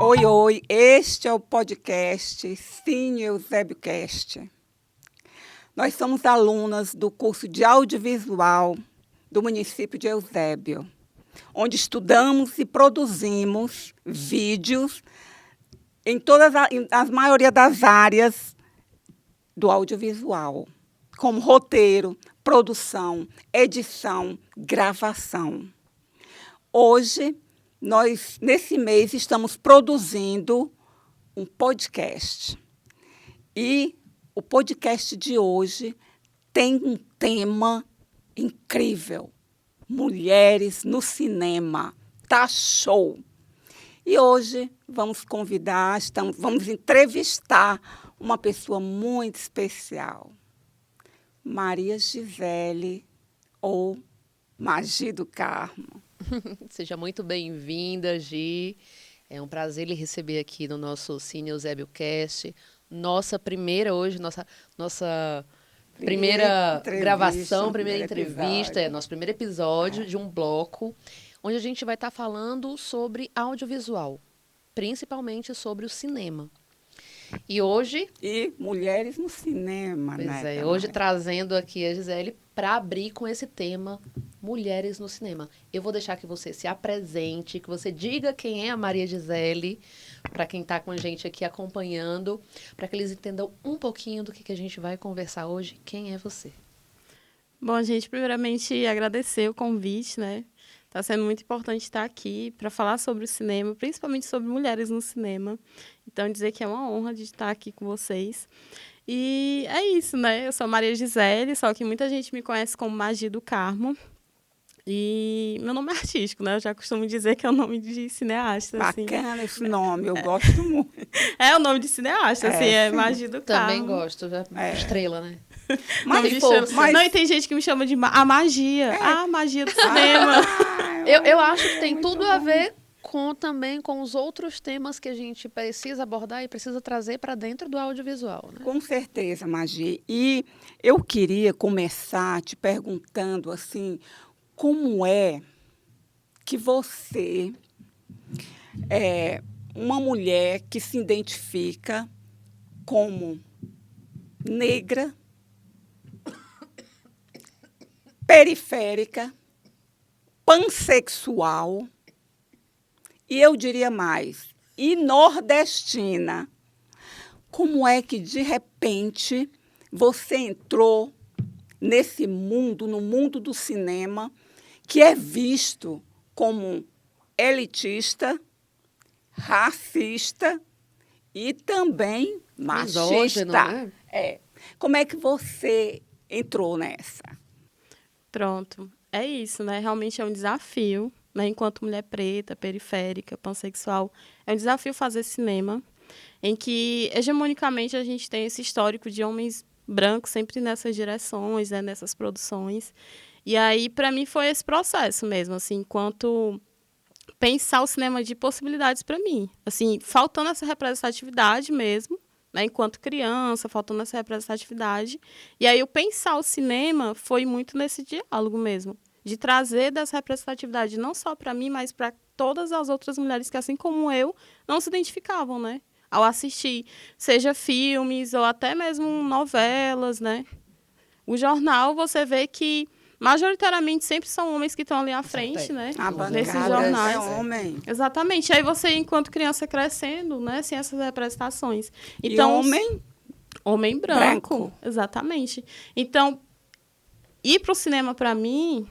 Oi, oi, este é o podcast Cine Eusébio Cast. Nós somos alunas do curso de audiovisual do município de Eusébio, onde estudamos e produzimos vídeos em a maioria das áreas do audiovisual, como roteiro, produção, edição, gravação. Hoje, nós, nesse mês, estamos produzindo um podcast. E o podcast de hoje tem um tema incrível. Mulheres no cinema. Tá show! E hoje vamos vamos entrevistar uma pessoa muito especial. Maria Gisele, ou Magi do Carmo. Seja muito bem-vinda, Gi. É um prazer lhe receber aqui no nosso Cine Eusébio Cast. Nossa primeira primeira gravação, primeira entrevista, nosso primeiro episódio de um bloco, onde a gente vai estar falando sobre audiovisual, principalmente sobre o cinema. E hoje... E mulheres no cinema, pois né? É, hoje trazendo aqui a Gisele para abrir com esse tema, mulheres no cinema. Eu vou deixar que você se apresente, que você diga quem é a Maria Gisele, para quem está com a gente aqui acompanhando, para que eles entendam um pouquinho do que a gente vai conversar hoje. Quem é você? Bom, gente, primeiramente agradecer o convite, né? Está sendo muito importante estar aqui para falar sobre o cinema, principalmente sobre mulheres no cinema. Então, dizer que é uma honra de estar aqui com vocês. E é isso, né? Eu sou Maria Gisele, só que muita gente me conhece como Magi do Carmo. E meu nome é artístico, né? Eu já costumo dizer que é o nome de cineasta. Bacana assim. Esse nome, eu gosto muito. É o nome de cineasta, assim, é Magi do Carmo. Também gosto, estrela, né? Não, e tem gente que me chama de a magia. A magia do cinema. Eu acho que tem tudo a ver também com os outros temas que a gente precisa abordar e precisa trazer para dentro do audiovisual, né? Com certeza, Magi. E eu queria começar te perguntando, assim, como é que você é uma mulher que se identifica como negra, periférica, pansexual e, eu diria mais, e nordestina. Como é que, de repente, você entrou nesse mundo, no mundo do cinema, que é visto como elitista, racista e também machista? Misógino, né? Como é que você entrou nessa? Pronto. É isso, né? Realmente é um desafio, né? Enquanto mulher preta, periférica, pansexual, é um desafio fazer cinema, em que, hegemonicamente, a gente tem esse histórico de homens brancos sempre nessas direções, né? Nessas produções. E aí, para mim, foi esse processo mesmo, assim, enquanto pensar o cinema de possibilidades para mim. Assim, faltando essa representatividade mesmo, né, enquanto criança, faltando essa representatividade. E aí, o pensar o cinema foi muito nesse diálogo mesmo, de trazer dessa representatividade não só para mim, mas para todas as outras mulheres que, assim como eu, não se identificavam, né? Ao assistir, seja filmes ou até mesmo novelas, né? O jornal, você vê que majoritariamente sempre são homens que estão ali à frente, né? Nesses jornais. É homem. Exatamente. Aí você, enquanto criança, crescendo, né? Sem essas representações. Então, e homem? Homem branco. Exatamente. Então, ir para o cinema, para mim,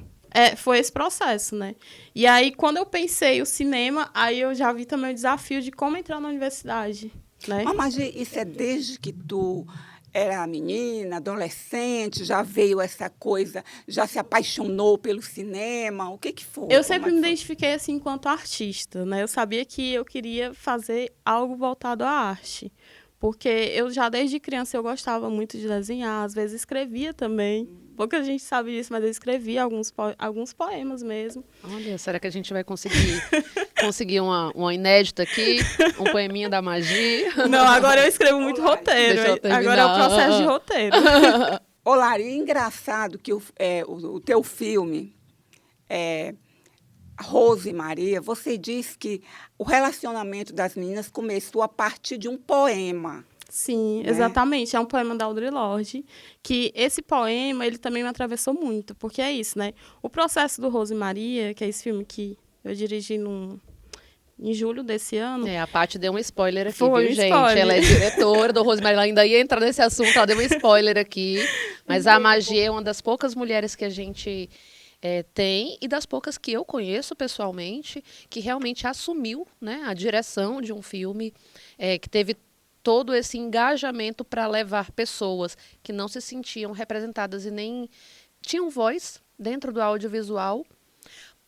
foi esse processo, né? E aí, quando eu pensei o cinema, aí eu já vi também o desafio de como entrar na universidade, né? Mas isso é desde que tu era menina, adolescente, já veio essa coisa, já se apaixonou pelo cinema? O que foi? Eu sempre me identifiquei assim enquanto artista, né? Eu sabia que eu queria fazer algo voltado à arte, porque eu já desde criança eu gostava muito de desenhar, às vezes escrevia também. Pouca gente sabe disso, mas eu escrevia alguns poemas mesmo. Olha, será que a gente vai conseguir uma inédita aqui? Um poeminha da Magia? Não, agora eu escrevo muito roteiro. Agora é o processo de roteiro. Ô, Lari, engraçado que o teu filme Rose e Maria, você diz que o relacionamento das meninas começou a partir de um poema. Sim, né? exatamente. É um poema da Audre Lorde, que esse poema, ele também me atravessou muito, porque é isso, né? O processo do Rose e Maria, que é esse filme que eu dirigi em julho desse ano. A Paty deu um spoiler aqui, Foi viu, um gente? spoiler. Ela é diretora do Rosemary, ela ainda ia entrar nesse assunto, ela deu um spoiler aqui. Mas a Magia é uma das poucas mulheres que a gente tem, e das poucas que eu conheço pessoalmente, que realmente assumiu, né, a direção de um filme, que teve todo esse engajamento para levar pessoas que não se sentiam representadas e nem tinham voz dentro do audiovisual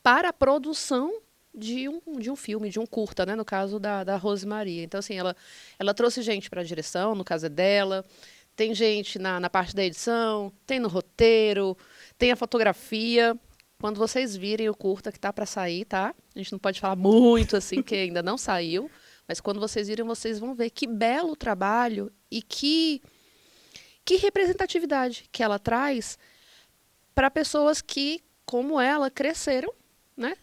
para a produção de um filme, de um curta, né? No caso da Rose Maria. Então, assim, ela trouxe gente para a direção, no caso é dela, tem gente na parte da edição, tem no roteiro, tem a fotografia. Quando vocês virem o curta que tá para sair, tá? A gente não pode falar muito, assim, que ainda não saiu, mas quando vocês virem, vocês vão ver que belo trabalho e que representatividade que ela traz para pessoas que, como ela, cresceram, né?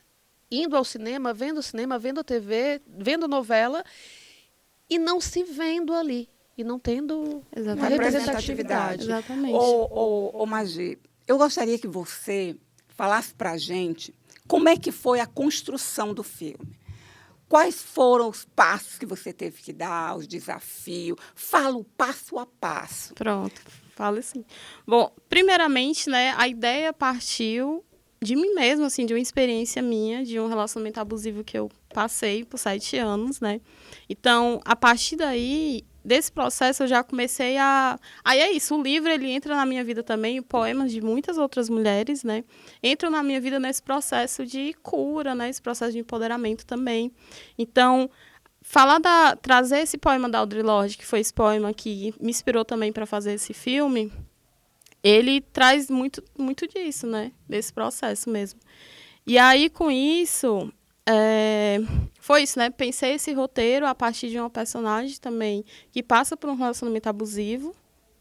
Indo ao cinema, vendo a TV, vendo novela e não se vendo ali. E não tendo uma representatividade. Exatamente. Ô, Magi, eu gostaria que você falasse para a gente como é que foi a construção do filme. Quais foram os passos que você teve que dar, os desafios? Fala o passo a passo. Pronto, falo assim. Bom, primeiramente, né, a ideia partiu de mim mesma, assim, de uma experiência minha, de um relacionamento abusivo que eu passei por 7 anos, né? Então, a partir daí, desse processo, eu já comecei a... Aí é isso, o livro, ele entra na minha vida também, poemas de muitas outras mulheres, né? Entram na minha vida nesse processo de cura, né? Esse processo de empoderamento também. Então, trazer esse poema da Audre Lorde, que foi esse poema que me inspirou também para fazer esse filme, ele traz muito, muito disso, né? Desse processo mesmo. E aí, com isso, foi isso, né? Pensei esse roteiro a partir de uma personagem também que passa por um relacionamento abusivo,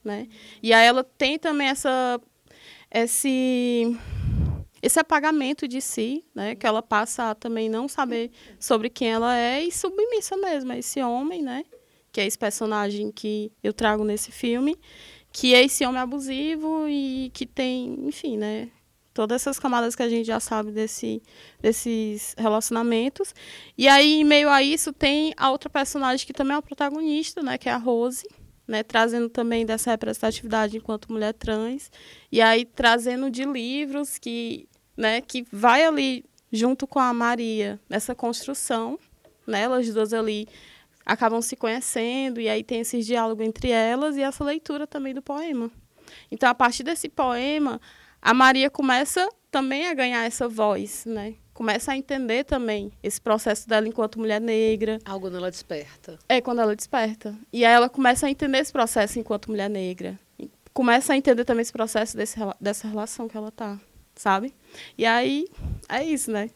né? E aí ela tem também esse apagamento de si, né? Que ela passa a também não saber sobre quem ela é e submissa mesmo a esse homem, né? Que é esse personagem que eu trago nesse filme, que é esse homem abusivo e que tem, enfim, né, todas essas camadas que a gente já sabe desses relacionamentos. E aí, em meio a isso, tem a outra personagem que também é a protagonista, né, que é a Rose, né, trazendo também dessa representatividade enquanto mulher trans, e aí trazendo de livros que vai ali junto com a Maria, nessa construção, né, elas duas ali acabam se conhecendo, e aí tem esse diálogo entre elas e essa leitura também do poema. Então, a partir desse poema, a Maria começa também a ganhar essa voz, né? Começa a entender também esse processo dela enquanto mulher negra. Algo nela desperta. É quando ela desperta. E aí ela começa a entender esse processo enquanto mulher negra. Começa a entender também esse processo dessa relação que ela tá, sabe? E aí, é isso, né?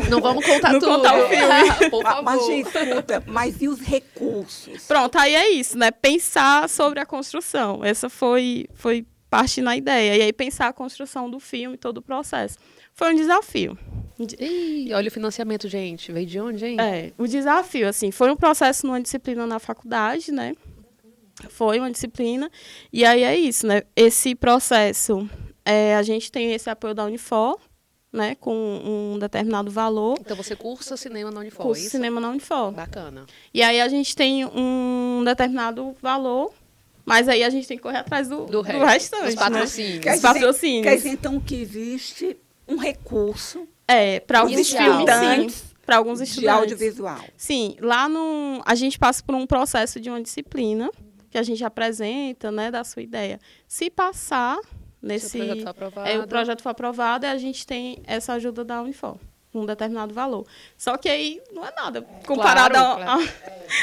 Não vamos contar tudo. Contar o filme. Por favor. Mas, escuta, mas e os recursos? Pronto, aí é isso, né? Pensar sobre a construção. Essa foi parte na ideia. E aí pensar a construção do filme, todo o processo. Foi um desafio. Ih, olha o financiamento, gente. Veio de onde, hein? O desafio, assim, foi um processo numa disciplina na faculdade, né? Foi uma disciplina. E aí é isso, né? Esse processo, a gente tem esse apoio da Unifor, né? Com um determinado valor. Então você cursa cinema na Unifor, Curso isso? cinema na Unifor. Bacana. E aí a gente tem um determinado valor, mas aí a gente tem que correr atrás do restante. Dos patrocínios. Né? Os patrocínios. Quer dizer, então, que existe um recurso para alguns filmes, estudantes sim. Para alguns estudantes. de audiovisual. Sim, lá a gente passa por um processo de uma disciplina que a gente apresenta, né, da sua ideia. Se passar nesse... o projeto for aprovado. O projeto for aprovado, a gente tem essa ajuda da Unifor, um determinado valor. Só que aí não é nada comparado Claro.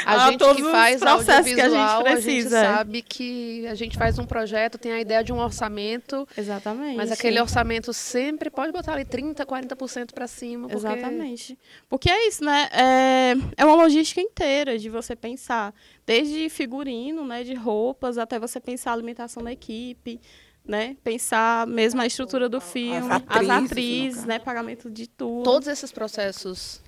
A gente todos que faz os processos que a gente audiovisual, precisa. a gente sabe que a gente faz um projeto, tem a ideia de um orçamento, Exatamente. mas aquele orçamento sempre pode botar ali 30%, 40% para cima. Porque... Exatamente. Porque é isso, né? É uma logística inteira de você pensar, desde figurino, né, de roupas, até você pensar a alimentação da equipe, né? Pensar mesmo a estrutura do filme, as atrizes, né? Pagamento de tudo. Todos esses processos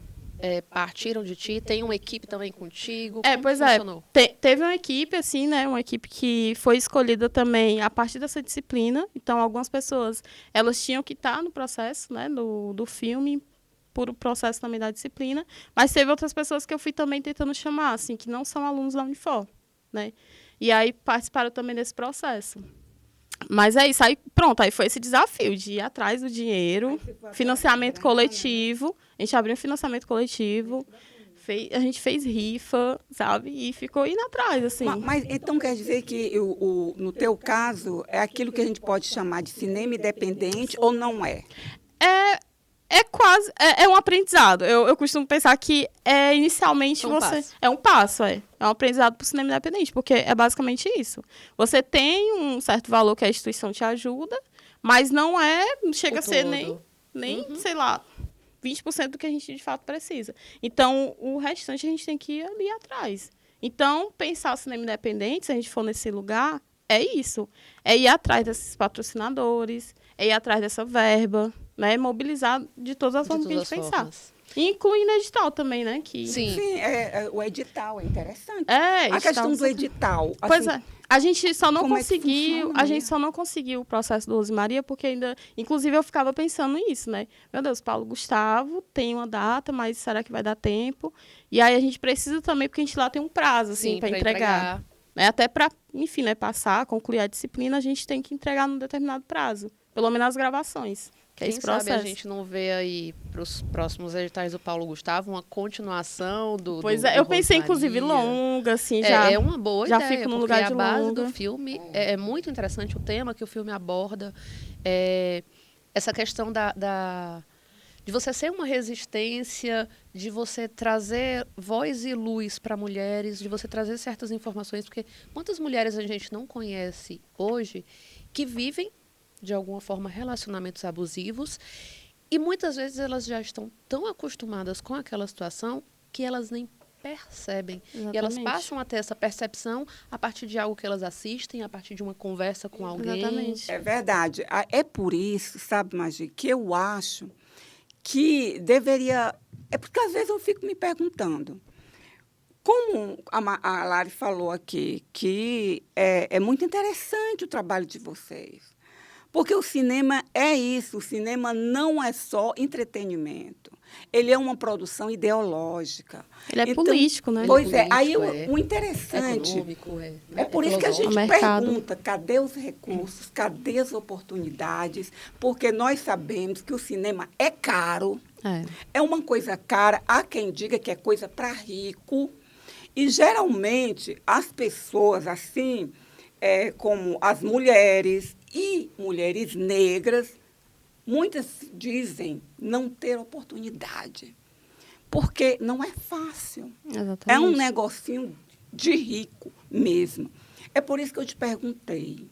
partiram de ti? Tem uma equipe também contigo? Como Pois funcionou? Teve uma equipe, assim, né? Uma equipe que foi escolhida também a partir dessa disciplina. Então, algumas pessoas, elas tinham que estar no processo, né? Do filme, por o processo também da disciplina. Mas teve outras pessoas que eu fui também tentando chamar, assim, que não são alunos da Unifor, né? E aí, participaram também desse processo. Mas é isso, aí pronto, aí foi esse desafio de ir atrás do dinheiro, financiamento coletivo, a gente abriu um financiamento coletivo, a gente fez rifa, sabe, e ficou indo atrás, assim. Mas então quer dizer que no teu caso é aquilo que a gente pode chamar de cinema independente ou não é? É quase, é um aprendizado. Eu costumo pensar que inicialmente é um passo. É um aprendizado para o cinema independente, porque é basicamente isso. Você tem um certo valor que a instituição te ajuda, mas não chega a ser nem sei lá, 20% do que a gente de fato precisa. Então, o restante a gente tem que ir ali atrás. Então, pensar o cinema independente, se a gente for nesse lugar, é isso. É ir atrás desses patrocinadores, é ir atrás dessa verba, né? Mobilizar de todas as formas que a gente pensar. Incluindo edital também, né? Sim, o edital é interessante. A questão do edital. Pois assim, a gente só não conseguiu, o processo do Rosemaria, porque ainda, inclusive, eu ficava pensando nisso, né? Meu Deus, Paulo Gustavo tem uma data, mas será que vai dar tempo? E aí a gente precisa também, porque a gente lá tem um prazo, assim, para entregar. Até para, enfim, né, concluir a disciplina, a gente tem que entregar num determinado prazo. Pelo menos as gravações. Quem sabe a gente não vê aí para os próximos editais do Paulo Gustavo uma continuação do Pois eu pensei, inclusive, longa, assim, já. É uma boa já ideia, fico no lugar de a base longa. do filme é muito interessante, o tema que o filme aborda, essa questão de você ser uma resistência, de você trazer voz e luz para mulheres, de você trazer certas informações, porque quantas mulheres a gente não conhece hoje que vivem de alguma forma, relacionamentos abusivos, e muitas vezes elas já estão tão acostumadas com aquela situação que elas nem percebem. Exatamente. E elas passam a ter essa percepção a partir de algo que elas assistem, a partir de uma conversa com alguém. Exatamente. É verdade. É por isso, sabe, Magi, que eu acho que deveria... É porque às vezes eu fico me perguntando, como a Lari falou aqui, que é muito interessante o trabalho de vocês. Porque o cinema é isso, o cinema não é só entretenimento. Ele é uma produção ideológica. Ele é político, né? Pois político, aí o interessante... É por isso que a gente pergunta, cadê os recursos, cadê as oportunidades? Porque nós sabemos que o cinema é caro, é uma coisa cara, há quem diga que é coisa para rico. E, geralmente, as pessoas, assim, como as mulheres... E mulheres negras, muitas dizem não ter oportunidade, porque não é fácil. Exatamente. É um negocinho de rico mesmo. É por isso que eu te perguntei.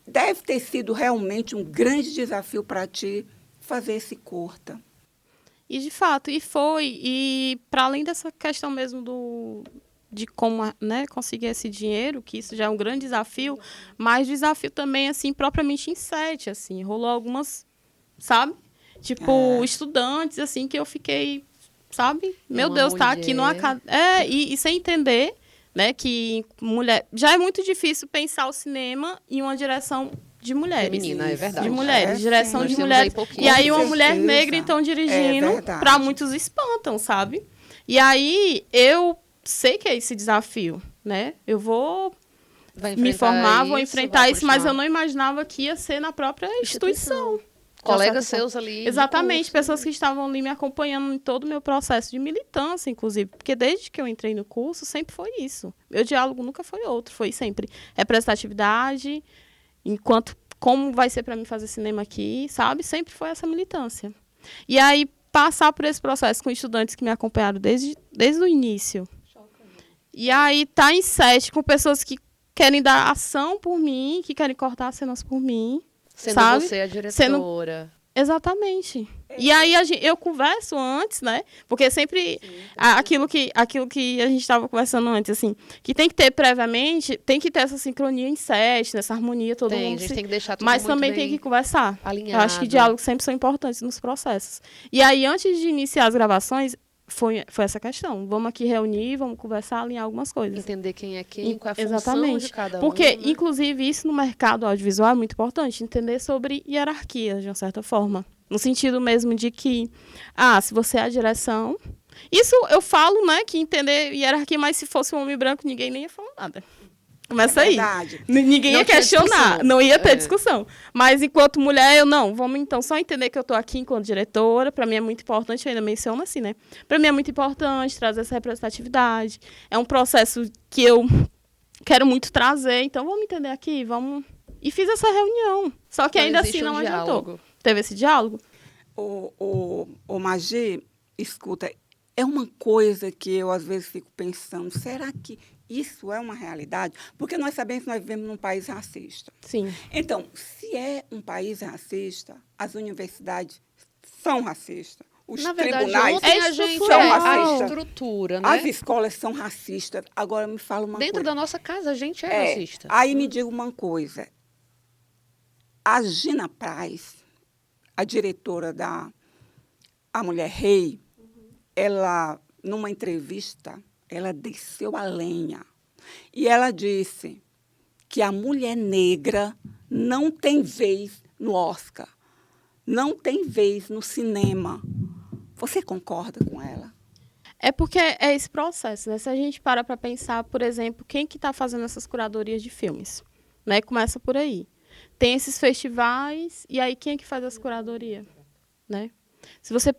Deve ter sido realmente um grande desafio para ti fazer esse curta. E, de fato, foi. E, para além dessa questão mesmo de como, né, conseguir esse dinheiro, que isso já é um grande desafio, mas desafio também, assim, propriamente em set, assim, rolou algumas, sabe? Tipo, estudantes, assim, que eu fiquei, sabe? Meu Deus, mulher. Tá aqui numa casa... E sem entender, né, que mulher... Já é muito difícil pensar o cinema em uma direção de mulheres. Feminina, é verdade. De mulheres, direção de mulheres. E aí uma mulher negra, então, dirigindo, para muitos espantam, sabe? E aí, eu sei que é esse desafio, né? Eu vou me formar, vou enfrentar isso, mas eu não imaginava que ia ser na própria instituição. Colegas seus ali. Exatamente, pessoas que estavam ali me acompanhando em todo o meu processo de militância, inclusive. Porque desde que eu entrei no curso, sempre foi isso. Meu diálogo nunca foi outro, foi sempre representatividade, como vai ser para mim fazer cinema aqui, sabe? Sempre foi essa militância. E aí, passar por esse processo com estudantes que me acompanharam desde o início. E aí, tá em set com pessoas que querem dar ação por mim, que querem cortar as cenas por mim. Sendo sabe? você a diretora. Exatamente. E aí eu converso antes, né? Porque sempre aquilo que a gente estava conversando antes, assim, que tem que ter previamente, tem que ter essa sincronia em set, nessa harmonia, todo mundo. A gente tem que deixar tudo mas muito também bem tem que conversar. alinhado. Eu acho que diálogos sempre são importantes nos processos. E aí, antes de iniciar as gravações, foi essa questão. Vamos aqui reunir, vamos conversar, alinhar algumas coisas. Entender quem é quem, qual é a função Exatamente. de cada um. Porque, né? inclusive, isso no mercado audiovisual é muito importante, entender sobre hierarquia, de uma certa forma. No sentido mesmo de que, se você é a direção... Isso eu falo, né, que entender hierarquia, mas se fosse um homem branco, ninguém nem ia falar nada. Começa aí. Ninguém Não ia tinha questionar, discussão. não ia ter discussão. Mas enquanto mulher, eu não. Vamos então só entender que eu estou aqui enquanto diretora. Para mim é muito importante, eu ainda menciono assim, né? Para mim é muito importante trazer essa representatividade. É um processo que eu quero muito trazer. Então vamos entender aqui, vamos. E fiz essa reunião. Só que ainda assim não adiantou. Teve esse diálogo? O Magi, escuta, é uma coisa que eu às vezes fico pensando, será que isso é uma realidade? Porque nós sabemos que nós vivemos num país racista. Sim. Então, se é um país racista, as universidades são racistas. Os tribunais são racistas. A estrutura, né? As escolas são racistas. Agora me fala uma coisa. Dentro da nossa casa, a gente é racista. Aí me diga uma coisa. A Gina Praz, a diretora A Mulher Rei, ela, numa entrevista, ela desceu a lenha. E ela disse que a mulher negra não tem vez no Oscar, não tem vez no cinema. Você concorda com ela? É porque é esse processo, né? Se a gente para pensar, por exemplo, quem que está fazendo essas curadorias de filmes, né? Começa por aí. Tem esses festivais, e aí quem é que faz as curadorias, né? Se você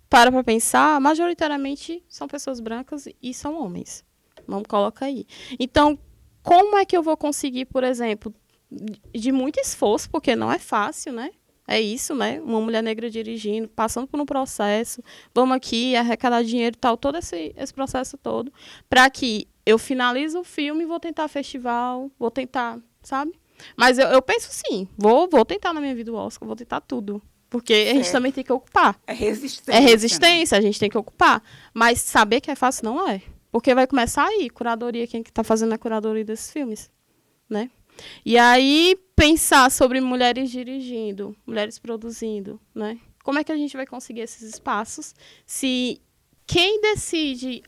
para pensar, majoritariamente são pessoas brancas e são homens. Vamos colocar aí. Então, como é que eu vou conseguir, por exemplo, de muito esforço, porque não é fácil, né? É isso, né? Uma mulher negra dirigindo, passando por um processo, vamos aqui arrecadar dinheiro e tal, todo esse processo todo, para que eu finalize o filme e vou tentar festival, vou tentar, sabe? Mas eu penso sim, vou tentar na minha vida o Oscar, vou tentar tudo. Porque a gente também tem que ocupar. É resistência. É resistência, né? A gente tem que ocupar. Mas saber que é fácil não é. Porque vai começar aí, curadoria, quem que está fazendo a curadoria desses filmes, né? E aí, pensar sobre mulheres dirigindo, mulheres produzindo, né? Como é que a gente vai conseguir esses espaços se quem decide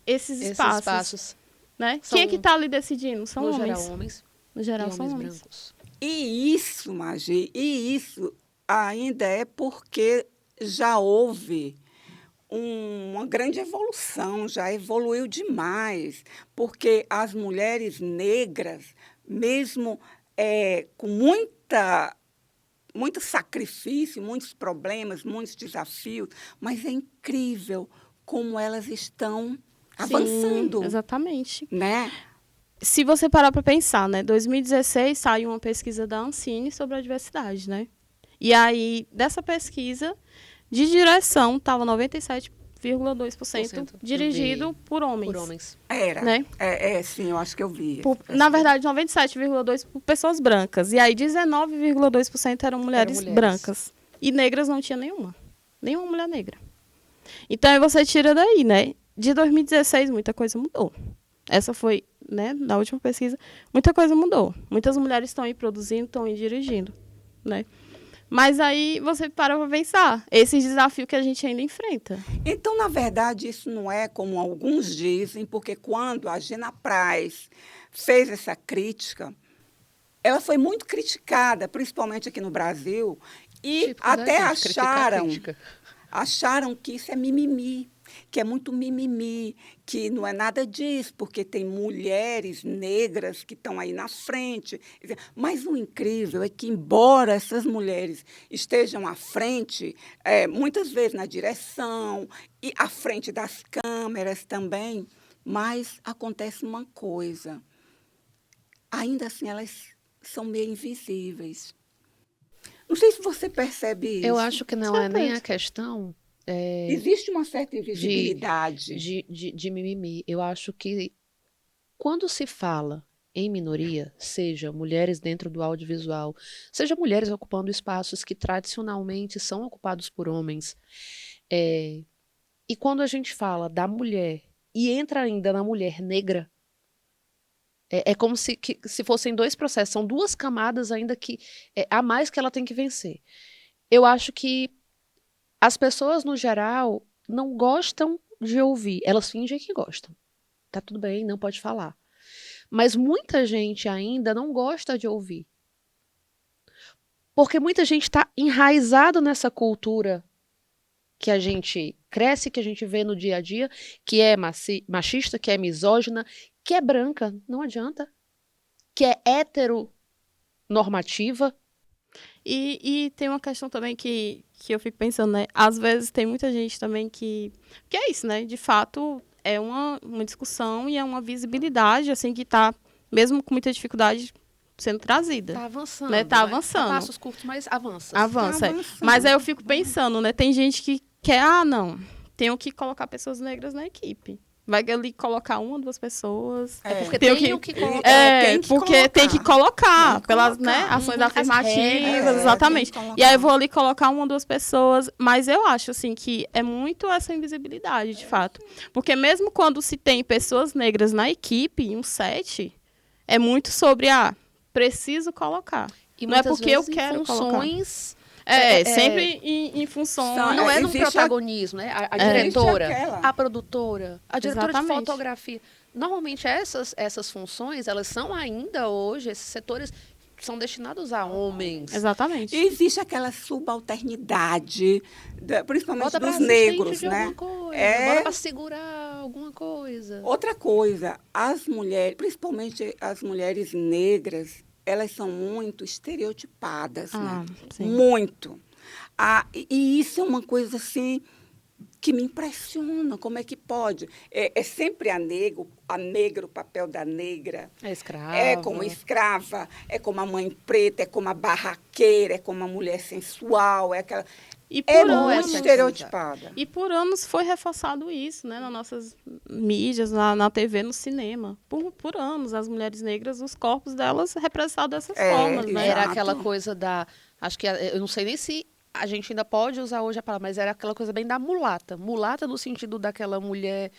esses espaços, né? Quem é que está ali decidindo? São homens. Geral, homens. No geral, são homens brancos. E isso, Magi, ainda é porque já houve uma grande evolução, já evoluiu demais, porque as mulheres negras, mesmo com muito sacrifício, muitos problemas, muitos desafios, mas é incrível como elas estão avançando. Sim, exatamente. Né? Se você parar para pensar, né, 2016 saiu uma pesquisa da Ancine sobre a diversidade, né? E aí, dessa pesquisa, de direção, estava 97,2% dirigido por homens. Por homens. Era. Né? Sim, eu acho que eu vi. Na verdade, 97,2% por pessoas brancas. E aí, 19,2% eram mulheres brancas. E negras não tinha nenhuma. Nenhuma mulher negra. Então, aí você tira daí, né? De 2016, muita coisa mudou. Essa foi, né, na última pesquisa, muita coisa mudou. Muitas mulheres estão aí produzindo, estão aí dirigindo, né? Mas aí você para pensar, esse desafio que a gente ainda enfrenta. Então, na verdade, isso não é como alguns dizem, porque quando a Gina Praz fez essa crítica, ela foi muito criticada, principalmente aqui no Brasil, e até acharam que isso é mimimi, que é muito mimimi, que não é nada disso, porque tem mulheres negras que estão aí na frente. Mas o incrível é que, embora essas mulheres estejam à frente, muitas vezes na direção e à frente das câmeras também, mas acontece uma coisa. Ainda assim, elas são meio invisíveis. Não sei se você percebe isso. Eu acho que não é nem a questão... Existe uma certa invisibilidade. De mimimi. Eu acho que quando se fala em minoria, seja mulheres dentro do audiovisual, seja mulheres ocupando espaços que tradicionalmente são ocupados por homens. E quando a gente fala da mulher e entra ainda na mulher negra, é como se fossem dois processos, são duas camadas ainda que a mais que ela tem que vencer. Eu acho que as pessoas, no geral, não gostam de ouvir. Elas fingem que gostam. Tá tudo bem, não pode falar. Mas muita gente ainda não gosta de ouvir. Porque muita gente está enraizado nessa cultura que a gente cresce, que a gente vê no dia a dia, que é machista, que é misógina, que é branca, não adianta. Que é heteronormativa. E tem uma questão também que eu fico pensando, né? Às vezes tem muita gente também que é isso, né? De fato, é uma discussão e é uma visibilidade, assim, que está, mesmo com muita dificuldade, sendo trazida. Tá avançando. Né? Tá avançando. A passos curtos, mas avança. Avança. Tá avançando. Mas aí eu fico pensando, né? Tem gente que quer, não, tenho que colocar pessoas negras na equipe. Vai ali colocar uma, duas pessoas. Porque Tenho tem que colocar. tem que porque colocar. tem que colocar. Tem que Pelas colocar. né, ações As afirmativas, regras. exatamente. Tem que colocar. E aí eu vou ali colocar uma, duas pessoas. Mas eu acho, assim, que é muito essa invisibilidade, de fato. Porque mesmo quando se tem pessoas negras na equipe, em um set, é muito sobre, preciso colocar. E Não é muitas porque eu vezes em quero funções. Sempre em função. São- Não é no existe protagonismo, né? A Existe diretora, aquela. a produtora, a diretora de Exatamente. fotografia. Normalmente essas funções, elas são ainda hoje, esses setores são destinados a homens. Exatamente. E existe aquela subalternidade, principalmente Bota pra dos assistente negros, de né? alguma coisa, É. bora pra segurar alguma coisa. Outra coisa, as mulheres, principalmente as mulheres negras, elas são muito estereotipadas, né? Sim. Muito. E isso é uma coisa assim que me impressiona. Como é que pode? É sempre a negra, o papel da negra. É escrava. É como escrava, é como a mãe preta, é como a barraqueira, é como a mulher sensual, é aquela. E É por muito anos, estereotipada. E por anos foi reforçado isso, né? Nas nossas mídias, na TV, no cinema. Por anos, as mulheres negras, os corpos delas representados dessas formas, né? Era Exato. aquela coisa da... Acho que eu não sei nem se a gente ainda pode usar hoje a palavra, mas era aquela coisa bem da mulata. Mulata no sentido daquela mulher...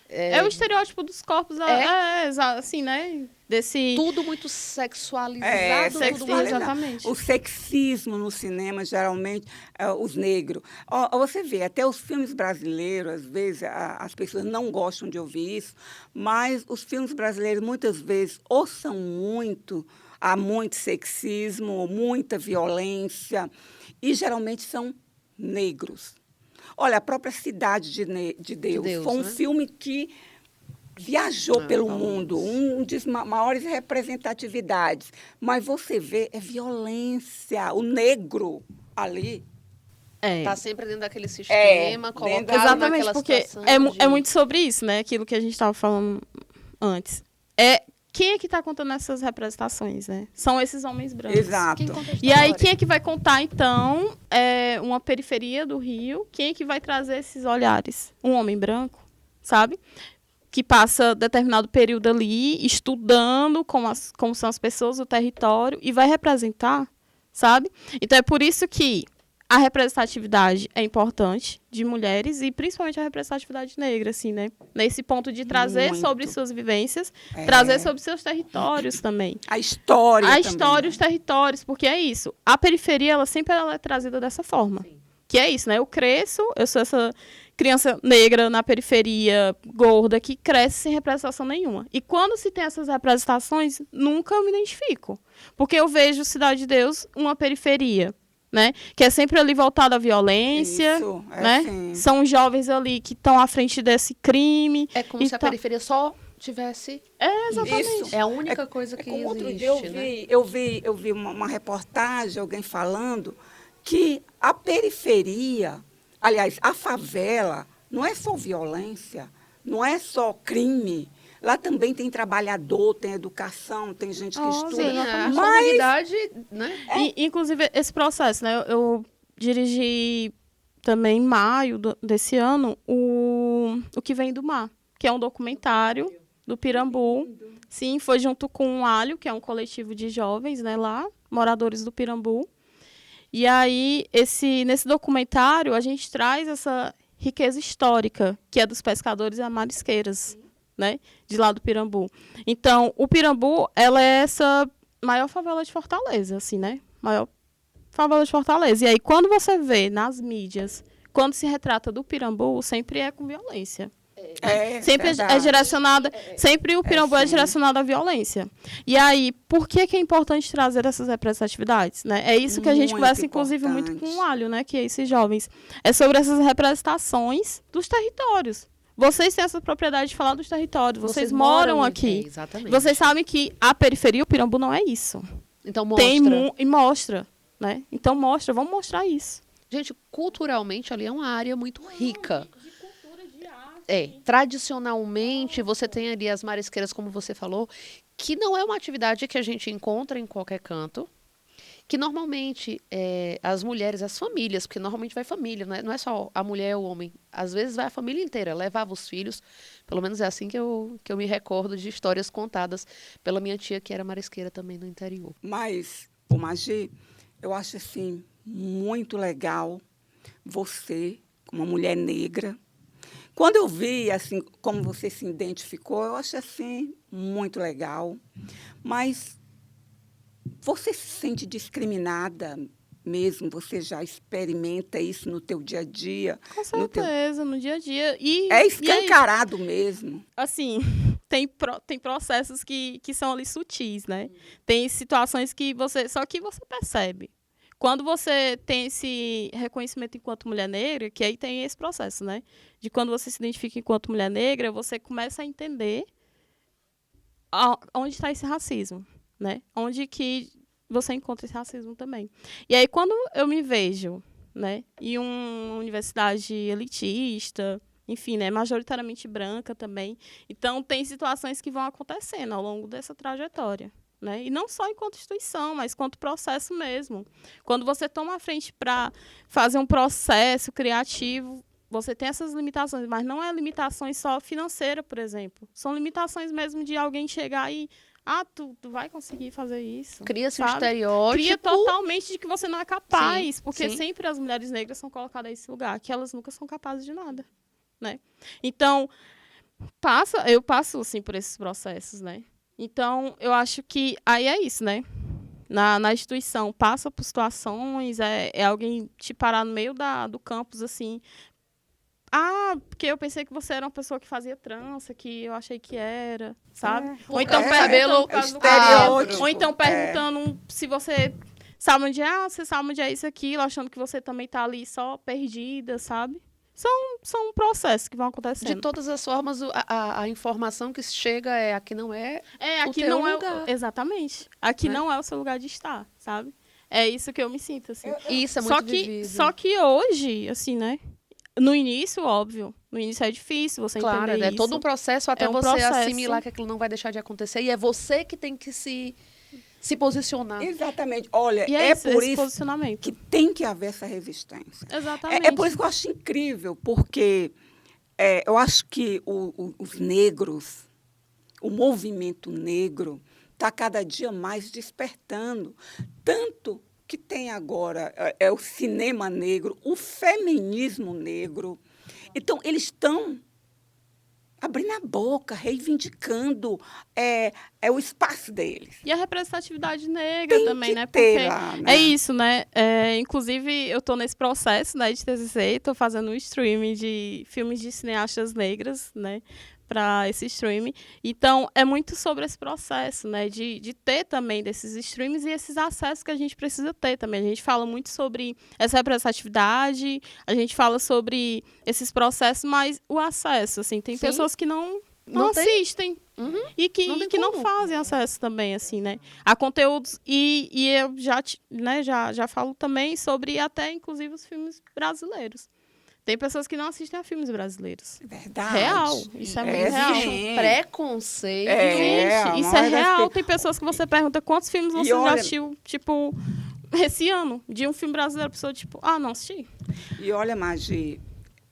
É o estereótipo dos corpos, assim, né? Desse... Tudo muito sexualizado. Tudo sexismo, mais... exatamente. O sexismo no cinema, geralmente, os negros. Você vê, até os filmes brasileiros, às vezes, as pessoas não gostam de ouvir isso, mas os filmes brasileiros, muitas vezes, há muito sexismo, muita violência, e geralmente são negros. Olha, a própria Cidade de Deus foi um filme que viajou pelo mundo, um dos maiores representatividades. Mas você vê, é violência. O negro ali. Tá sempre dentro daquele sistema, colocado exatamente, naquela porque situação é muito sobre isso, né? Aquilo que a gente estava falando antes. Quem é que está contando essas representações, né? São esses homens brancos. Exato. E aí, quem é que vai contar, então, uma periferia do Rio? Quem é que vai trazer esses olhares? Um homem branco, sabe? Que passa determinado período ali estudando como são as pessoas, o território, e vai representar, sabe? Então, é por isso que a representatividade é importante de mulheres e principalmente a representatividade negra, assim, né? Nesse ponto de trazer sobre suas vivências, trazer sobre seus territórios também. A história também. História, os territórios, porque é isso. A periferia, ela sempre é trazida dessa forma. Sim. Que é isso, né? Eu cresço, eu sou essa criança negra na periferia, gorda, que cresce sem representação nenhuma. E quando se tem essas representações, nunca eu me identifico. Porque eu vejo Cidade de Deus uma periferia, né? Que é sempre ali voltada à violência, Isso, né? Sim. São jovens ali que estão à frente desse crime. É como se a periferia só tivesse... exatamente. Isso. É a única coisa que existe, outro dia eu vi uma reportagem, alguém falando que a periferia, aliás, a favela, não é só violência, não é só crime. Lá também tem trabalhador, tem educação, tem gente que estuda. Sim, a comunidade, né? Inclusive, esse processo, né? Eu dirigi também em maio desse ano o Que Vem do Mar, que é um documentário do Pirambu. Sim, foi junto com o Alho, que é um coletivo de jovens, né, lá, moradores do Pirambu. E aí, nesse documentário, a gente traz essa riqueza histórica, que é dos pescadores e marisqueiras, né, de lá do Pirambu. Então, o Pirambu, ela é essa maior favela de Fortaleza, assim, né? Maior favela de Fortaleza. E aí, quando você vê nas mídias, quando se retrata do Pirambu, sempre é com violência. Sempre é direcionada, sempre o Pirambu é direcionado à violência. E aí, por que é importante trazer essas representatividades, né? É isso que a gente conversa, inclusive, muito com o Alho, né? Que é esses jovens. É sobre essas representações dos territórios. Vocês têm essa propriedade de falar dos territórios, vocês moram aqui. Exatamente. Vocês sabem que a periferia, o Pirambu não é isso. Então mostra. E mostra, né? Então mostra, vamos mostrar isso. Gente, culturalmente ali é uma área muito rica. Tradicionalmente, você tem ali as marisqueiras, como você falou, que não é uma atividade que a gente encontra em qualquer canto, que normalmente as mulheres, as famílias, porque normalmente vai família, não é só a mulher ou o homem, às vezes vai a família inteira, levava os filhos, pelo menos é assim que eu me recordo de histórias contadas pela minha tia, que era marisqueira também no interior. Mas, o Magi, eu acho assim muito legal você, como uma mulher negra. Quando eu vi, assim, como você se identificou, eu achei, assim, muito legal. Mas você se sente discriminada mesmo? Você já experimenta isso no teu dia a dia? Com certeza, no dia a dia. É escancarado mesmo. Assim, tem processos que são ali sutis, né? Tem situações que só que você percebe. Quando você tem esse reconhecimento enquanto mulher negra, que aí tem esse processo, né? De quando você se identifica enquanto mulher negra, você começa a entender onde está esse racismo, né? Onde que você encontra esse racismo também. E aí, quando eu me vejo, né, em uma universidade elitista, enfim, né, majoritariamente branca também, então tem situações que vão acontecendo ao longo dessa trajetória. Né? E não só enquanto instituição, mas enquanto processo mesmo. Quando você toma a frente para fazer um processo criativo, você tem essas limitações, mas não é limitações só financeiras, por exemplo. São limitações mesmo de alguém chegar e tu vai conseguir fazer isso. Cria-se um estereótipo. Cria totalmente de que você não é capaz, porque sim. sempre as mulheres negras são colocadas nesse lugar, que elas nunca são capazes de nada. Né? Então, eu passo assim, por esses processos, né? Então, eu acho que aí é isso, né? Na instituição, passa por situações, é alguém te parar no meio do campus, assim. Porque eu pensei que você era uma pessoa que fazia trança, que eu achei que era, sabe? Ou então perguntando se você sabe onde você sabe onde é isso, aquilo, achando que você também tá ali só perdida, sabe? São processos que vão acontecendo. De todas as formas, a informação que chega aqui não é aqui o teu não lugar. Exatamente. Aqui não é o seu lugar de estar, sabe? É isso que eu me sinto, assim. Isso é muito vivível. Só que hoje, assim, né? No início, óbvio. No início é difícil você entender isso. Claro, é todo um processo até você assimilar que aquilo não vai deixar de acontecer. E é você que tem que se posicionar. Exatamente. Olha, por isso que tem que haver essa resistência. Exatamente. É por isso que eu acho incrível, porque eu acho que os negros, o movimento negro, está cada dia mais despertando. Tanto que tem agora o cinema negro, o feminismo negro. Então, eles estão abrindo a boca, reivindicando o espaço deles. E a representatividade negra também, né? Porque lá, né? É isso, né? Inclusive, eu estou nesse processo, né, de TCC, estou fazendo um streaming de filmes de cineastas negras, né, para esse streaming. Então, é muito sobre esse processo, né, de ter também desses streams e esses acessos que a gente precisa ter também. A gente fala muito sobre essa representatividade, a gente fala sobre esses processos, mas o acesso, assim, tem pessoas que não assistem. Uhum. E que não fazem acesso também, assim, né, a conteúdos. E eu já falo também sobre até, inclusive, os filmes brasileiros. Tem pessoas que não assistem a filmes brasileiros. Verdade. Real. Isso é muito real. Existe um preconceito. Gente, isso é real. Tem pessoas que você pergunta quantos filmes você já assistiu, tipo, esse ano, de um filme brasileiro. A pessoa, tipo, não assisti. E olha, Magi,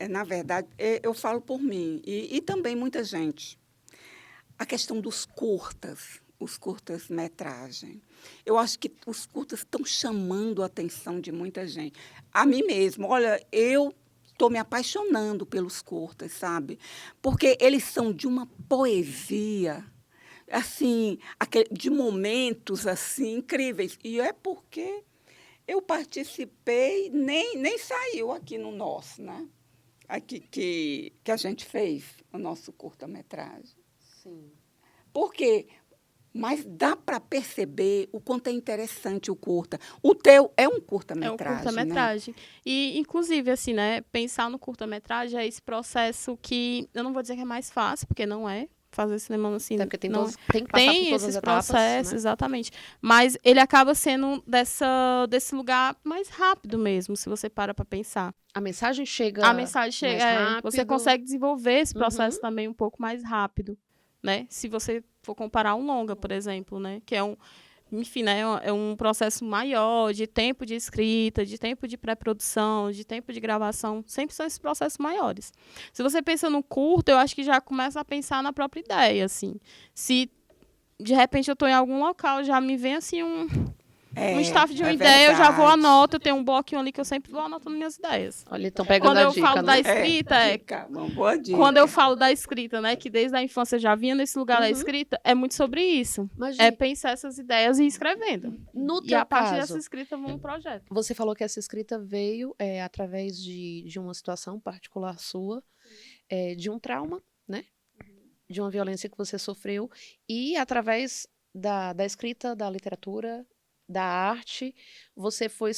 na verdade, eu falo por mim, e também muita gente. a questão dos curtas, os curtas-metragem. Eu acho que os curtas estão chamando a atenção de muita gente. A mim mesmo, olha, eu estou me apaixonando pelos curtas, sabe? Porque eles são de uma poesia, assim, de momentos assim incríveis. E é porque eu participei, nem saiu aqui no nosso, né? Aqui que a gente fez, o nosso curta-metragem. Sim. Por quê? Mas dá para perceber o quanto é interessante o curta. O teu é um curta-metragem, É um curta-metragem. Né? E, inclusive, assim, né, pensar no curta-metragem é esse processo que, eu não vou dizer que é mais fácil, porque não é. Fazer cinema assim. Até porque tem, não, tem que passar por todas esses as etapas, processos, né? exatamente. Mas ele acaba sendo desse lugar mais rápido mesmo, se você para pensar. A mensagem chega mais rápido. Você consegue desenvolver esse processo também um pouco mais rápido, né? Se você for comparar um longa, por exemplo, né? Que é enfim, né, é um processo maior de tempo de escrita, de tempo de pré-produção, de tempo de gravação, sempre são esses processos maiores. Se você pensa no curto, eu acho que já começa a pensar na própria ideia, assim. Se, de repente, eu estou em algum local, já me vem, assim, um staff de uma ideia, eu já vou anoto, eu tenho um bloquinho ali que eu sempre vou anotando minhas ideias. Olha, estão pegando quando a eu dica, falo né? da escrita, uma boa dica. Quando eu falo da escrita, né, que desde a infância eu já vinha nesse lugar da escrita, é muito sobre isso. Mas, é pensar essas ideias e ir escrevendo. No e teu a partir caso, dessa escrita, vamos um projeto. Você falou que essa escrita veio através de uma situação particular sua, de um trauma, né? De uma violência que você sofreu, e através da escrita, da literatura, da arte, você foi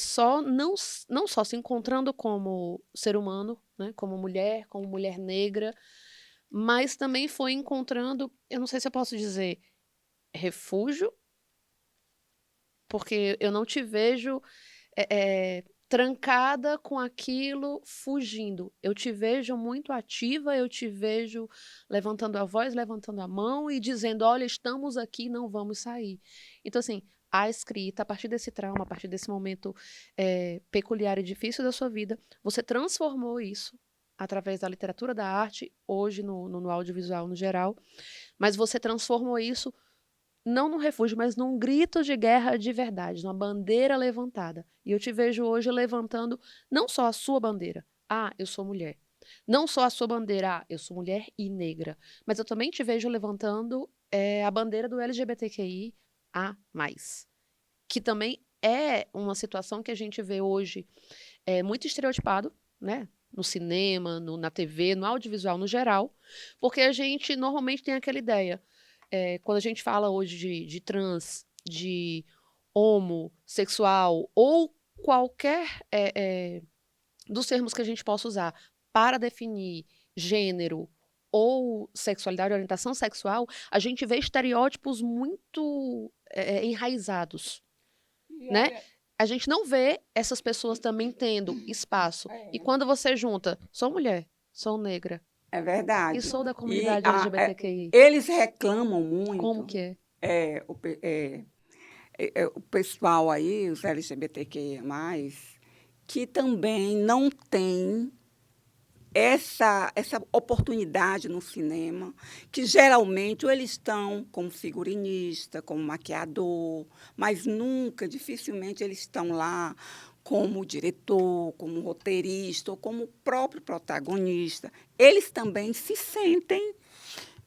não só se encontrando como ser humano, né, como mulher negra, mas também foi encontrando, eu não sei se eu posso dizer refúgio, porque eu não te vejo trancada com aquilo, fugindo. Eu te vejo muito ativa, eu te vejo levantando a voz, levantando a mão e dizendo, olha, estamos aqui, não vamos sair. Então, assim, a escrita, a partir desse trauma, a partir desse momento peculiar e difícil da sua vida, você transformou isso através da literatura, da arte, hoje no audiovisual no geral, mas você transformou isso não num refúgio, mas num grito de guerra de verdade, numa bandeira levantada. E eu te vejo hoje levantando não só a sua bandeira, eu sou mulher. Não só a sua bandeira, eu sou mulher e negra. Mas eu também te vejo levantando a bandeira do LGBTQI a mais, que também é uma situação que a gente vê hoje muito estereotipado, né? No cinema, na TV, no audiovisual no geral, porque a gente normalmente tem aquela ideia, quando a gente fala hoje de trans, de homossexual ou qualquer dos termos que a gente possa usar para definir gênero ou sexualidade, orientação sexual, a gente vê estereótipos muito enraizados, né? A gente não vê essas pessoas também tendo espaço. E quando você junta, sou mulher, sou negra. É verdade. E sou da comunidade LGBTQI. Eles reclamam muito. Como que é? O pessoal aí, os LGBTQI+, que também não tem essa oportunidade no cinema, que geralmente ou eles estão como figurinista, como maquiador, mas nunca, dificilmente, eles estão lá como diretor, como roteirista ou como próprio protagonista. Eles também se sentem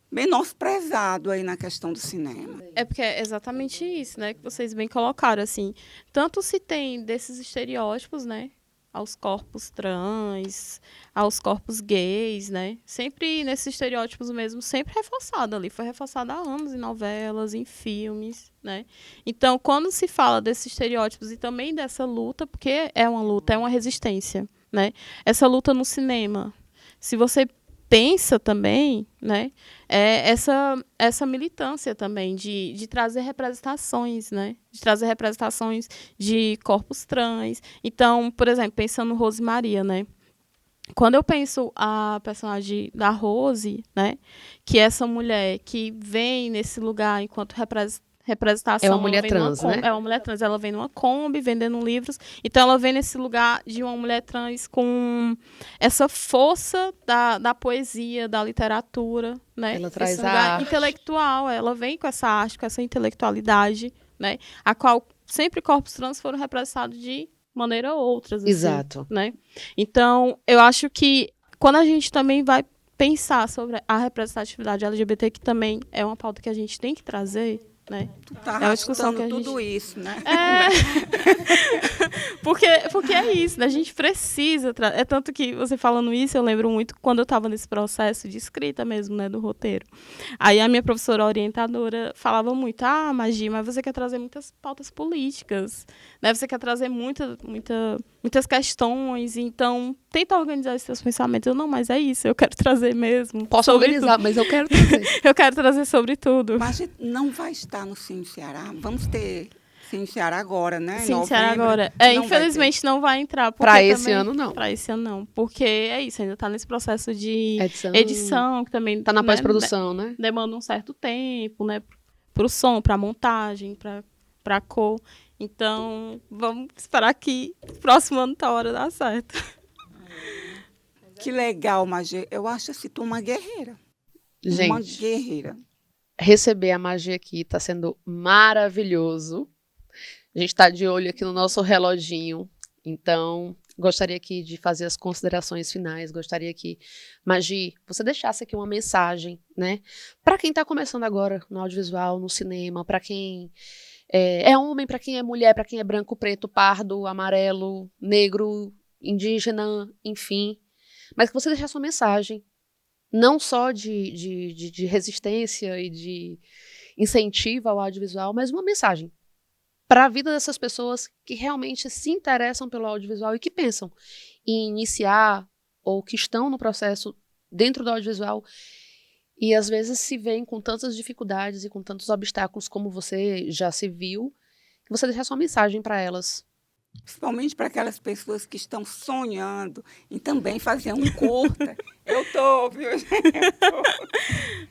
menosprezados aí na questão do cinema. É porque é exatamente isso, né, que vocês bem colocaram, assim. Tanto se tem desses estereótipos, né, aos corpos trans, aos corpos gays, né? Sempre nesses estereótipos mesmo, sempre reforçado ali. Foi reforçado há anos em novelas, em filmes, né? Então, quando se fala desses estereótipos e também dessa luta, porque é uma luta, é uma resistência, né? Essa luta no cinema, se você pensa também, né, essa militância também de trazer representações, né, de trazer representações de corpos trans. Então, por exemplo, pensando no Rose Maria, né, quando eu penso a personagem da Rose, né, que é essa mulher que vem nesse lugar enquanto representação. É uma mulher ela vem numa trans, né? É uma mulher trans. Ela vem numa Kombi, vendendo livros. Então, ela vem nesse lugar de uma mulher trans com essa força da poesia, da literatura, né? Ela traz esse a lugar arte. intelectual. Ela vem com essa arte, com essa intelectualidade, né? A qual sempre corpos trans foram representados de maneira ou outras. Assim, Exato. né? Então, eu acho que quando a gente também vai pensar sobre a representatividade LGBT, que também é uma pauta que a gente tem que trazer, né? Tu tá É uma discussão que a arrastando gente... tudo isso, né? porque é isso, né? A gente precisa... É tanto que você falando isso, eu lembro muito quando eu estava nesse processo de escrita mesmo, né? Do roteiro. Aí a minha professora orientadora falava muito, Magi, mas você quer trazer muitas pautas políticas, né? Você quer trazer muitas questões, então tenta organizar esses seus pensamentos. Eu, não, mas é isso, eu quero trazer mesmo. Posso organizar, mas eu quero trazer. Eu quero trazer sobre tudo. Mas não vai estar no Cine Ceará. Vamos ter Cine Ceará agora, né? Em Sim, Ceará novembro. agora. Não vai Infelizmente não vai entrar. Pra esse ano, não. Pra esse ano, não. Porque é isso, ainda tá nesse processo de Edição. edição, que também... Tá na pós-produção, né? Demanda um certo tempo, né? Pro som, pra montagem, pra cor. Então, vamos esperar que o próximo ano tá a hora dar certo. ter. Que legal, Magê. Eu acho assim, tu uma guerreira. Uma Gente, guerreira. receber a Magia aqui tá sendo maravilhoso. A gente tá de olho aqui no nosso reloginho. Então, gostaria aqui de fazer as considerações finais. Gostaria que, Magi, você deixasse aqui uma mensagem, né? Para quem tá começando agora no audiovisual, no cinema, para quem é homem, para quem é mulher, para quem é branco, preto, pardo, amarelo, negro, indígena, enfim. Mas que você deixasse uma mensagem, não só de resistência e de incentivo ao audiovisual, mas uma mensagem para a vida dessas pessoas que realmente se interessam pelo audiovisual e que pensam em iniciar ou que estão no processo dentro do audiovisual e às vezes se veem com tantas dificuldades e com tantos obstáculos como você já se viu, que você deixasse uma mensagem para elas. Principalmente para aquelas pessoas que estão sonhando em também fazer um curta. Eu tô, viu?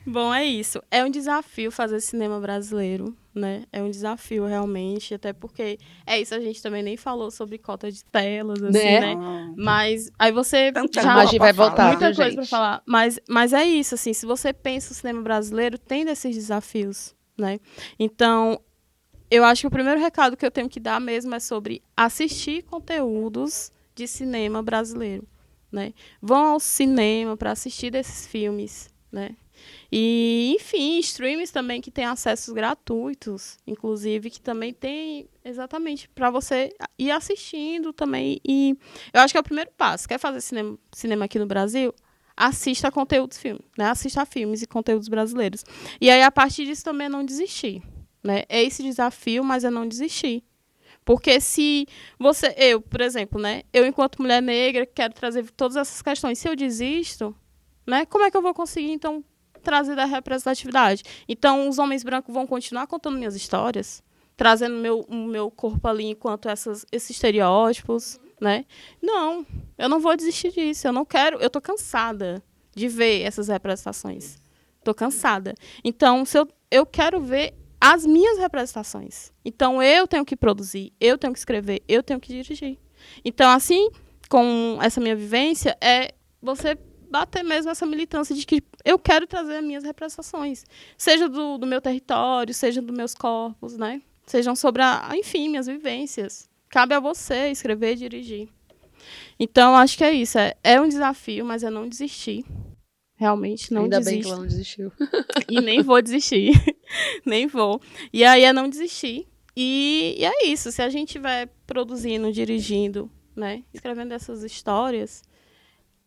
Bom, é isso. É um desafio fazer cinema brasileiro, né? É um desafio, realmente, até porque é isso, a gente também nem falou sobre cota de telas, assim, né? Mas aí você Tanta já... A Magi vai voltar, muita viu, coisa gente? para falar. Mas é isso, assim, se você pensa o cinema brasileiro, tem desses desafios, né? Então, eu acho que o primeiro recado que eu tenho que dar mesmo é sobre assistir conteúdos de cinema brasileiro, né? Vão ao cinema para assistir desses filmes, né? E, enfim, streams também que têm acessos gratuitos, inclusive, que também tem exatamente para você ir assistindo também. E eu acho que é o primeiro passo. Quer fazer cinema aqui no Brasil? Assista conteúdos filmes, né? Assista a filmes e conteúdos brasileiros. E aí, a partir disso, também é não desistir, né? É esse desafio, mas é não desistir. Porque se eu, por exemplo, né? Eu, enquanto mulher negra, quero trazer todas essas questões. Se eu desisto, né? Como é que eu vou conseguir, então, trazer da representatividade? Então, os homens brancos vão continuar contando minhas histórias, trazendo o meu corpo ali enquanto esses estereótipos, né? Não, eu não vou desistir disso. Eu não quero, eu tô cansada de ver essas representações. Tô cansada. Então, eu quero ver as minhas representações. Então, eu tenho que produzir, eu tenho que escrever, eu tenho que dirigir. Então, assim, com essa minha vivência, é você bater mesmo essa militância de que eu quero trazer as minhas representações. Seja do meu território, seja dos meus corpos, né? Sejam sobre, enfim, minhas vivências. Cabe a você escrever e dirigir. Então, acho que é isso. É um desafio, mas é não desistir. Realmente, não Ainda desisto. bem que ela não desistiu. E nem vou desistir. Nem vou. E aí é não desistir. E é isso. Se a gente estiver produzindo, dirigindo, né, escrevendo essas histórias,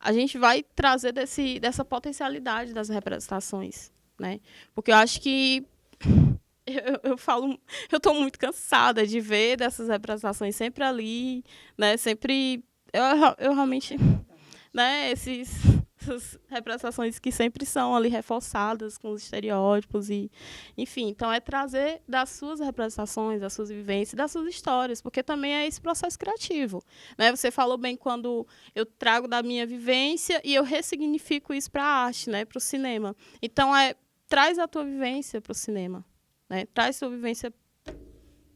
a gente vai trazer dessa potencialidade das representações, né? Porque eu acho que eu falo, eu estou muito cansada de ver dessas representações sempre ali, né? Sempre eu realmente, né, essas representações que sempre são ali reforçadas com os estereótipos e, enfim, então é trazer das suas representações, das suas vivências, das suas histórias, porque também é esse processo criativo, né? Você falou bem quando eu trago da minha vivência e eu ressignifico isso para a arte, né, para o cinema. Então traz a tua vivência para o cinema, né? Traz sua vivência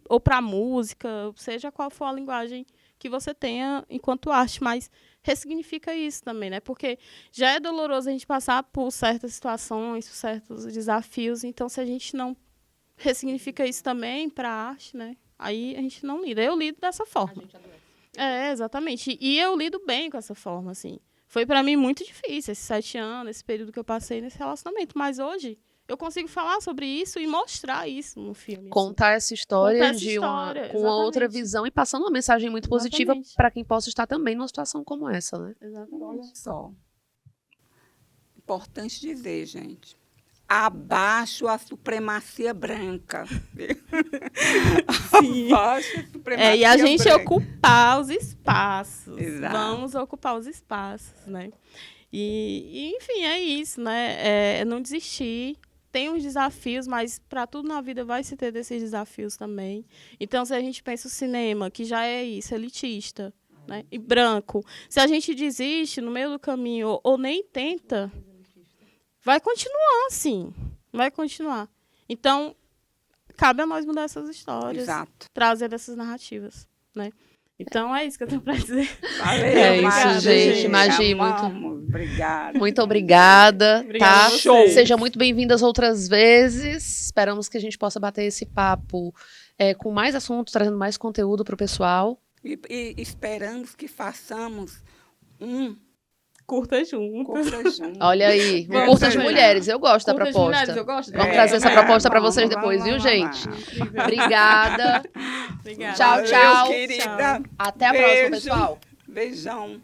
ou para música, seja qual for a linguagem que você tenha enquanto arte, mas ressignifica isso também, né? Porque já é doloroso a gente passar por certas situações, por certos desafios, então se a gente não ressignifica isso também para a arte, né? Aí a gente não lida. Eu lido dessa forma. Exatamente. E eu lido bem com essa forma, assim. Foi para mim muito difícil esses 7 anos, esse período que eu passei nesse relacionamento, mas hoje eu consigo falar sobre isso e mostrar isso no filme. Contar essa história Contar essa de história, com uma outra exatamente. visão e passando uma mensagem muito positiva Exatamente. para quem possa estar também numa situação como essa, né? Exatamente. Só. Importante dizer, gente. Abaixo a supremacia branca. Sim. Abaixo a supremacia E a gente branca. ocupar os espaços. Exato. Vamos ocupar os espaços, né? E enfim, é isso, né? É não desistir. Tem uns desafios, mas para tudo na vida vai se ter desses desafios também. Então, se a gente pensa o cinema, que já é isso, elitista, né? E branco. Se a gente desiste no meio do caminho ou nem tenta, vai continuar assim. Vai continuar. Então, cabe a nós mudar essas histórias. Exato. Trazer essas narrativas, né? Então, é isso que eu tenho para dizer. Valeu, É isso, Magi. gente. Magi, Amamos. Obrigada. Muito obrigada, Obrigada tá? a vocês. Seja muito bem-vindas outras vezes. Esperamos que a gente possa bater esse papo com mais assuntos, trazendo mais conteúdo para o pessoal. E esperamos que façamos um Curta junto. curta junto. Olha aí, Vamos Curtas fazer. Mulheres, eu gosto da Curtas proposta. mulheres, eu gosto. Vamos trazer essa proposta pra vocês vamos, depois, viu, vamos, gente? vamos. Obrigada. Obrigada. Tchau, Valeu, tchau. querida. Até a próxima, Beijo. pessoal. Beijão.